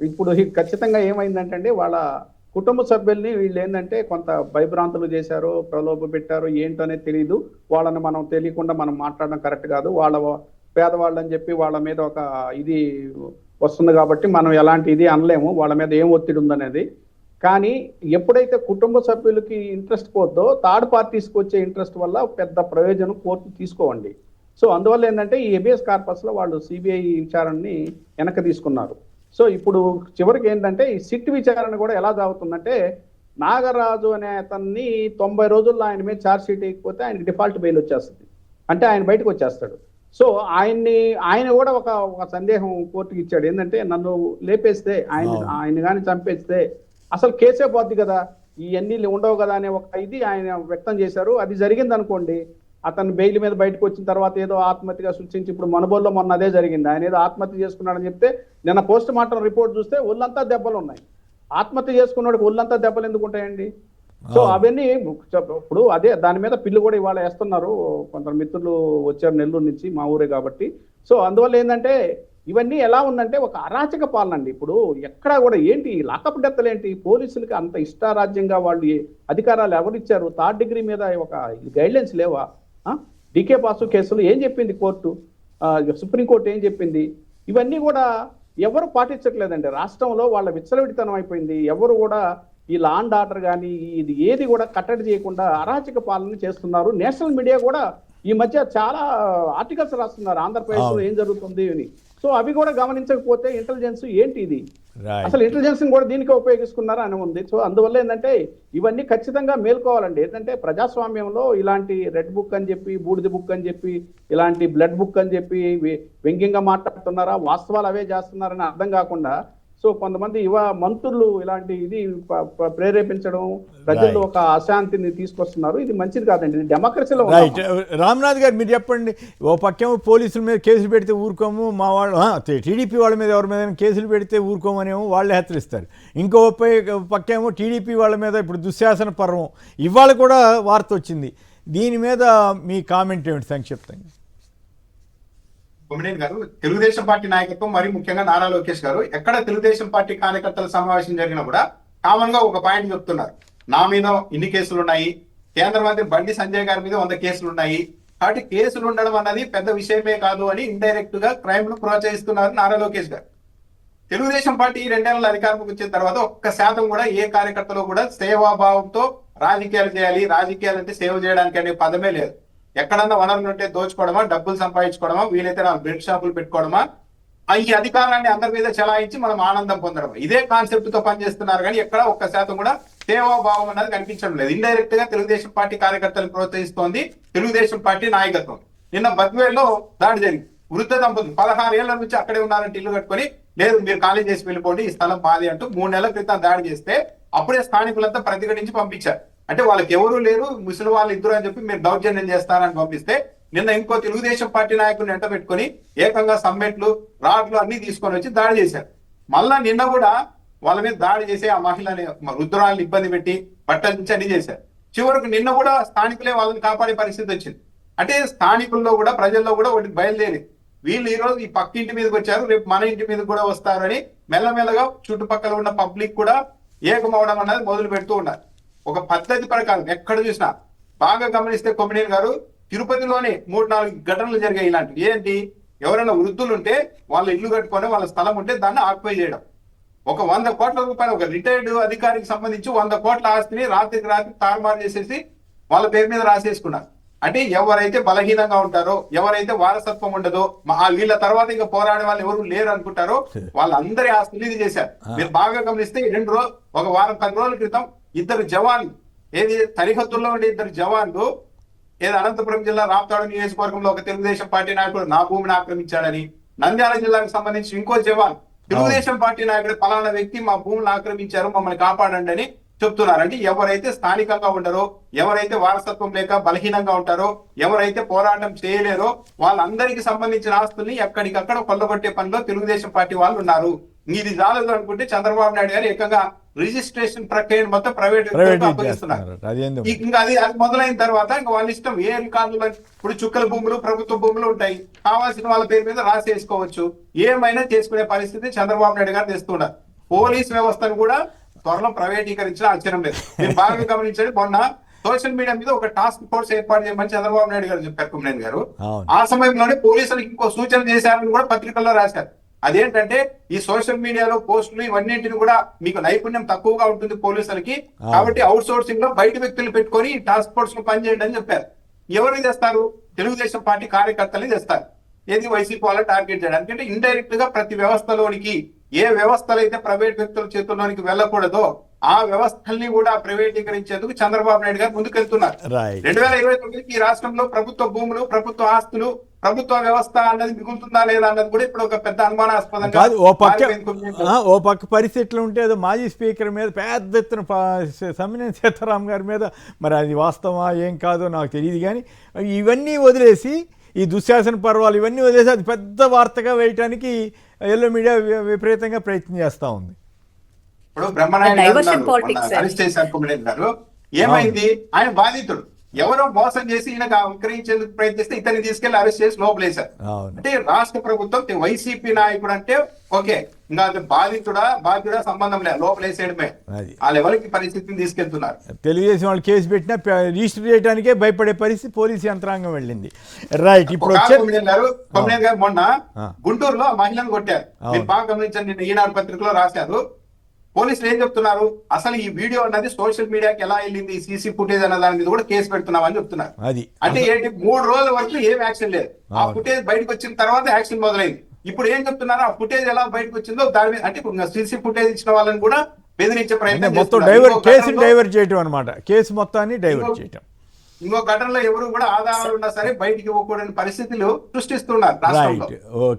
ఇప్పుడు ఖచ్చితంగా ఏమైందంటే వాళ్ళ కుటుంబ సభ్యుల్ని వీళ్ళు ఏంటంటే కొంత భయభ్రాంతులు చేశారు, ప్రలోభ పెట్టారు, ఏంటనేది తెలియదు. వాళ్ళని మనం తెలియకుండా మనం మాట్లాడడం కరెక్ట్ కాదు. వాళ్ళ పేదవాళ్ళని చెప్పి వాళ్ళ మీద ఒక ఇది వస్తుంది కాబట్టి మనం ఎలాంటి ఇది అనలేము, వాళ్ళ మీద ఏం ఒత్తిడి ఉందనేది. కానీ ఎప్పుడైతే కుటుంబ సభ్యులకి ఇంట్రెస్ట్ పోద్దో థర్డ్ పార్టీస్కి వచ్చే ఇంట్రెస్ట్ వల్ల పెద్ద ప్రయోజనం కోర్టు తీసుకోవండి. సో అందువల్ల ఏంటంటే ఈ హెబియస్ కార్పస్లో వాళ్ళు సిబిఐ విచారణని వెనక్కి తీసుకున్నారు. సో ఇప్పుడు చివరికి ఏంటంటే ఈ సిట్ విచారణ కూడా ఎలా సాగుతుందంటే నాగరాజు అనే అతన్ని 90 రోజుల్లో ఆయన మీద ఛార్జ్ షీట్ వేయకపోతే ఆయనకి డిఫాల్ట్ బెయిల్ వచ్చేస్తుంది. అంటే ఆయన బయటకు వచ్చేస్తాడు. సో ఆయన కూడా ఒక సందేహం కోర్టుకి ఇచ్చాడు. ఏంటంటే నన్ను లేపేస్తే ఆయన కానీ చంపేస్తే అసలు కేసే పోద్ది కదా, ఇవన్నీ ఉండవు కదా అనే ఒక ఇది ఆయన వ్యక్తం చేశారు. అది జరిగింది అనుకోండి, అతను బెయిల్ మీద బయటకు వచ్చిన తర్వాత ఏదో ఆత్మహత్యగా సృష్టించి, ఇప్పుడు మనబోల్లో మొన్న అదే జరిగింది, ఆయన ఏదో ఆత్మహత్య చేసుకున్నాడని చెప్తే నిన్న పోస్ట్ మార్టం రిపోర్ట్ చూస్తే ఒళ్ళంతా దెబ్బలు ఉన్నాయి. ఆత్మహత్య చేసుకున్నాడు ఒళ్ళంతా దెబ్బలు ఎందుకు ఉంటాయండి? సో అవన్నీ ఇప్పుడు అదే దాని మీద పిల్లు కూడా ఇవాళ వేస్తున్నారు. కొందరు మిత్రులు వచ్చారు నెల్లూరు నుంచి, మా ఊరే కాబట్టి. సో అందువల్ల ఏంటంటే ఇవన్నీ ఎలా ఉందంటే ఒక అరాచక పాలన అండి. ఇప్పుడు ఎక్కడా కూడా ఏంటి లాకప్ డెత్లు ఏంటి, పోలీసులకి అంత ఇష్టారాజ్యంగా వాళ్ళు అధికారాలు ఎవరిచ్చారు? థర్డ్ డిగ్రీ మీద ఒక గైడ్లైన్స్ లేవా? డికే బాసు కేసులు ఏం చెప్పింది కోర్టు, సుప్రీంకోర్టు ఏం చెప్పింది? ఇవన్నీ కూడా ఎవరు పాటించట్లేదండి. రాష్ట్రంలో వాళ్ళ విచ్చలవిడితనం అయిపోయింది. ఎవరు కూడా ఈ లా అండ్ ఆర్డర్ కానీ ఇది ఏది కూడా కట్టడి చేయకుండా అరాచక పాలన చేస్తున్నారు. నేషనల్ మీడియా కూడా ఈ మధ్య చాలా ఆర్టికల్స్ రాస్తున్నారు ఆంధ్రప్రదేశ్లో ఏం జరుగుతుంది అని. సో అవి కూడా గమనించకపోతే ఇంటెలిజెన్స్ ఏంటి ఇది, అసలు ఇంటెలిజెన్స్ కూడా దీనికే ఉపయోగిస్తున్నారా అని ఉంది. సో అందువల్ల ఏంటంటే ఇవన్నీ ఖచ్చితంగా మేల్కోవాలండి. ఏంటంటే ప్రజాస్వామ్యంలో ఇలాంటి రెడ్ బుక్ అని చెప్పి, బూడిద బుక్ అని చెప్పి, ఇలాంటి బ్లడ్ బుక్ అని చెప్పి వ్యంగ్యంగా మాట్లాడుతున్నారా, వాస్తవాలు అవే చేస్తున్నారని అర్థం కాకుండా సో కొంతమంది మంత్రులు ఇలాంటి ఇది ప్రేరేపించడం, ప్రజల్లో ఒక అశాంతిని తీసుకొస్తున్నారు. ఇది మంచిది కాదండి, ఇది డెమోక్రసీలో. రైట్. రామ్నాథ్ గారు మీరు చెప్పండి. ఓ పక్కేమో పోలీసుల మీద కేసులు పెడితే ఊరుకోము, మా వాళ్ళు టీడీపీ వాళ్ళ మీద ఎవరి మీద కేసులు పెడితే ఊరుకోమనేమో వాళ్ళే హెచ్చరిస్తారు. ఇంకో పక్కేమో టీడీపీ వాళ్ళ మీద ఇప్పుడు దుశ్శాసన పర్వం ఇవాళ కూడా వార్త వచ్చింది. దీని మీద మీ కామెంట్ ఏమిటి సంక్షిప్తంగా? కొమ్మినేని గారు, తెలుగుదేశం పార్టీ నాయకత్వం మరి ముఖ్యంగా నారా లోకేష్ గారు ఎక్కడ తెలుగుదేశం పార్టీ కార్యకర్తల సమావేశం జరిగినా కూడా కామన్ గా ఒక పాయింట్ చెప్తున్నారు. నా మీద ఇన్ని కేసులు ఉన్నాయి, కేంద్ర మంత్రి బండి సంజయ్ గారి మీద 100 కేసులు ఉన్నాయి, కాబట్టి కేసులు ఉండడం అన్నది పెద్ద విషయమే కాదు అని ఇండైరెక్ట్ గా క్రైమ్ ను ప్రోత్సహిస్తున్నారు నారా లోకేష్ గారు. తెలుగుదేశం పార్టీ 2 ఏళ్ల అధికారంలోకి వచ్చిన తర్వాత 1% కూడా ఏ కార్యకర్తలో కూడా సేవాభావంతో రాజకీయాలు చేయాలి, రాజకీయాలు అంటే సేవ చేయడానికి అనే పదమే లేదు. ఎక్కడన్నా వనరులు ఉంటే దోచుకోవడమా, డబ్బులు సంపాదించుకోవడమా, వీలైతే బెడ్ షాపులు పెట్టుకోవడమా, ఈ అధికారాన్ని అందరి మీద చెలాయించి మనం ఆనందం పొందడం, ఇదే కాన్సెప్ట్ తో పనిచేస్తున్నారు. కానీ ఎక్కడ 1% కూడా సేవాభావం అన్నది కనిపించడం లేదు. ఇండైరెక్ట్ గా తెలుగుదేశం పార్టీ కార్యకర్తలు ప్రోత్సహిస్తోంది తెలుగుదేశం పార్టీ నాయకత్వం. నిన్న బద్వేల్లో దాడి జరిగింది. వృద్ధ దంపతులు 16 ఏళ్ల నుంచి అక్కడే ఉన్నారంటే ఇల్లు కట్టుకొని, లేదు మీరు ఖాళీ చేసి వెళ్ళిపోండి, ఈ స్థలం మాది అంటూ 3 నెలల క్రితం దాడి చేస్తే అప్పుడే స్థానికులంతా ప్రతిఘటించి పంపించారు. అంటే వాళ్ళకి ఎవరు లేరు, ముసలి వాళ్ళు ఇద్దరు అని చెప్పి మీరు దౌర్జన్యం చేస్తారని పంపిస్తే నిన్న ఇంకో తెలుగుదేశం పార్టీ నాయకుడిని వెంట పెట్టుకుని ఏకంగా సమ్మెట్లు, రాడ్లు అన్ని తీసుకొని వచ్చి దాడి చేశారు. మళ్ళా నిన్న కూడా వాళ్ళ మీద దాడి చేసి ఆ మహిళని, వృద్ధురాలను ఇబ్బంది పెట్టి బట్టల నుంచి అన్ని చేశారు. చివరకు నిన్న కూడా స్థానికులే వాళ్ళని కాపాడే పరిస్థితి వచ్చింది. అంటే స్థానికుల్లో కూడా, ప్రజల్లో కూడా ఒకటి బయలుదేరి వీళ్ళు ఈ రోజు ఈ పక్కింటి మీదకి వచ్చారు, రేపు మన ఇంటి మీద కూడా వస్తారని మెల్లమెల్లగా చుట్టుపక్కల ఉన్న పబ్లిక్ కూడా ఏకమవడం అన్నది మొదలు పెడుతూ ఉన్నారు. ఒక పద్ధతి ప్రకారం ఎక్కడ చూసినా బాగా గమనిస్తే కొమ్మినేని గారు, తిరుపతిలోనే 3-4 ఘటనలు జరిగాయి ఇలాంటివి. ఏంటి, ఎవరైనా వృద్ధులు ఉంటే వాళ్ళ ఇల్లు కట్టుకొని వాళ్ళ స్థలం ఉంటే దాన్ని ఆక్యుపై చేయడం. ఒక 100 కోట్ల రూపాయలు ఒక రిటైర్డ్ అధికారికి సంబంధించి 100 కోట్ల ఆస్తిని రాత్రికి రాత్రి తారుమారు చేసేసి వాళ్ళ పేరు మీద రాసేసుకున్నారు. అంటే ఎవరైతే బలహీనంగా ఉంటారో, ఎవరైతే వారసత్వం ఉండదో, వీళ్ళ తర్వాత ఇంకా పోరాడే వాళ్ళు ఎవరు లేరు అనుకుంటారో వాళ్ళందరి ఆస్తులు ఇది చేశారు. మీరు బాగా గమనిస్తే ఒక వారం 10 రోజుల క్రితం 2 జవాన్లు, ఏది సరిహద్దుల్లో ఉండే 2 జవాన్లు, ఏది అనంతపురం జిల్లా రాప్తాడు నియోజకవర్గంలో ఒక తెలుగుదేశం పార్టీ నాయకుడు నా భూమిని ఆక్రమించాడని, నంద్యాల జిల్లాకు సంబంధించి ఇంకో జవాన్ తెలుగుదేశం పార్టీ నాయకుడు పలానా వ్యక్తి మా భూమిని ఆక్రమించారు, మమ్మల్ని కాపాడండి అని చెప్తున్నారు. అంటే ఎవరైతే స్థానికంగా ఉండరో, ఎవరైతే వారసత్వం లేక బలహీనంగా ఉంటారో, ఎవరైతే పోరాటం చేయలేరో వాళ్ళందరికీ సంబంధించిన ఆస్తుల్ని ఎక్కడికక్కడ కొల్లగొట్టే పనిలో తెలుగుదేశం పార్టీ వాళ్ళు ఉన్నారు. ఇది చాలదు అనుకుంటే చంద్రబాబు నాయుడు గారు ఏకంగా రిజిస్ట్రేషన్ ప్రక్రియను మొత్తం ప్రైవేట్ అప్పగిస్తున్నారు. ఇంకా అది మొదలైన తర్వాత ఇంకా వాళ్ళ ఇష్టం ఏ రికార్డులు, ఇప్పుడు చుక్కల భూములు, ప్రభుత్వ భూములు ఉంటాయి, కావాల్సిన వాళ్ళ పేరు మీద రాసేసుకోవచ్చు, ఏమైనా చేసుకునే పరిస్థితి చంద్రబాబు నాయుడు గారు తెస్తున్నారు. పోలీస్ వ్యవస్థను కూడా త్వరలో ప్రైవేటీకరించిన ఆశ్చర్యం లేదు. మీరు బాగా గమనించండి, మొన్న సోషల్ మీడియా మీద ఒక టాస్క్ ఫోర్స్ ఏర్పాటు చేయమని చంద్రబాబు నాయుడు గారు చెప్పారు, కుమ్మరేని గారు. అవును. ఆ సమయంలోనే పోలీసులకు ఇంకో సూచన చేశారని కూడా పత్రికల్లో రాశారు. అదేంటంటే ఈ సోషల్ మీడియాలో పోస్టులు ఇవన్నింటిని కూడా మీకు నైపుణ్యం తక్కువగా ఉంటుంది పోలీసులకి, కాబట్టి అవుట్ సోర్సింగ్ లో బయట వ్యక్తులు పెట్టుకొని టాస్క్ ఫోర్స్ లో పనిచేయండి అని చెప్పారు. ఎవరిని చేస్తారు? తెలుగుదేశం పార్టీ కార్యకర్తల్ని చేస్తారు. ఏది వైసీపీ వాళ్ళని టార్గెట్ చేయడానికి. అంటే ఇండైరెక్ట్ గా ప్రతి వ్యవస్థలోనికి ఏ వ్యవస్థలు అయితే ప్రైవేట్ వ్యక్తుల చేతుల్లోనికి వెళ్ళకూడదో ఆ వ్యవస్థల్ని కూడా ప్రైవేటీకరించేందుకు చంద్రబాబు నాయుడు గారు ముందుకెళ్తున్నారు. Right. 2029 ఈ రాష్ట్రంలో ప్రభుత్వ భూములు, ప్రభుత్వ ఆస్తులు, ప్రభుత్వ వ్యవస్థ అన్నది మిగులుతుందా లేదా అన్నది కూడా ఇప్పుడు ఒక పెద్ద అనుమానాస్పదంగా కాదు, మారిపోయింది. ఓ పక్క పరిస్థితులు ఉంటే ఏదో మాజీ స్పీకర్ మీద పెద్ద ఎత్తున సమ్మినేని సీతారాం గారి మీద, మరి అది వాస్తవా ఏం కాదో నాకు తెలియదు, కానీ ఇవన్నీ వదిలేసి ఈ దుశ్శాసన పర్వాలు ఇవన్నీ వదిలేసి అది పెద్ద వార్తగా వేయటానికి ఎల్లో మీడియా విపరీతంగా ప్రయత్నం చేస్తూ ఉంది. ఇప్పుడు బ్రహ్మనాయుడు Diversion politics. అరెస్ట్ చేశారు కుమ్మరేని గారు. ఏమైంది? ఆయన బాధితుడు. ఎవరో మోసం చేసి ఈయనకు విక్రయించేందుకు ప్రయత్నిస్తే ఇతన్ని తీసుకెళ్లి అరెస్ట్ చేసి లోపలేశారు. అవును. అంటే రాష్ట్ర ప్రభుత్వం వైసీపీ నాయకుడు అంటే ఓకే, ఇంకా అది బాధితుడా సంబంధం లేదు, లోపలేసేయడమే. అది ఆ లెవెల్కి పరిస్థితిని తీసుకెళ్తున్నారు. తెలుగుదేశం వాళ్ళు కేసు పెట్టినా రిజిస్టర్ చేయడానికే భయపడే పరిస్థితి పోలీసు యంత్రాంగం వెళ్ళింది. రైట్. ఇప్పుడు కొమ్మరేని గారు మొన్న గుంటూరులో ఆ మహిళను కొట్టారు. మీరు బాగా గమనించండి, నిన్న ఈనాడు పత్రికలో రాశారు. పోలీసులు ఏం చెప్తున్నారు? అసలు ఈ వీడియో అన్నది సోషల్ మీడియాకి ఎలా వెళ్ళింది, సీసీ ఫుటేజ్ అన్న దాని మీద కూడా కేసు పెడుతున్నామని చెప్తున్నారు. అది అంటే ఏంటి, 3 రోజుల వరకు ఏం యాక్షన్ లేదు. ఆ ఫుటేజ్ బయటకు వచ్చిన తర్వాత యాక్షన్ మొదలైంది. ఇప్పుడు ఏం చెప్తున్నారు? ఆ ఫుటేజ్ ఎలా బయటకు వచ్చిందో దాని మీద, అంటే సీసీ ఫుటేజ్ ఇచ్చిన వాళ్ళని కూడా బెదిరించే ప్రయత్నం మొత్తం కేసుని డైవర్ట్ చేయటం అనమాట, కేసు మొత్తాన్ని డైవర్ట్ చేయటం. ఇంకో ఘటనలో ఎవరు కూడా ఆధారాలు ఉన్నా సరే బయటికి ఇవ్వకూడని పరిస్థితులు సృష్టిస్తున్నారు రాష్ట్రంలో. రైట్. ఓకే.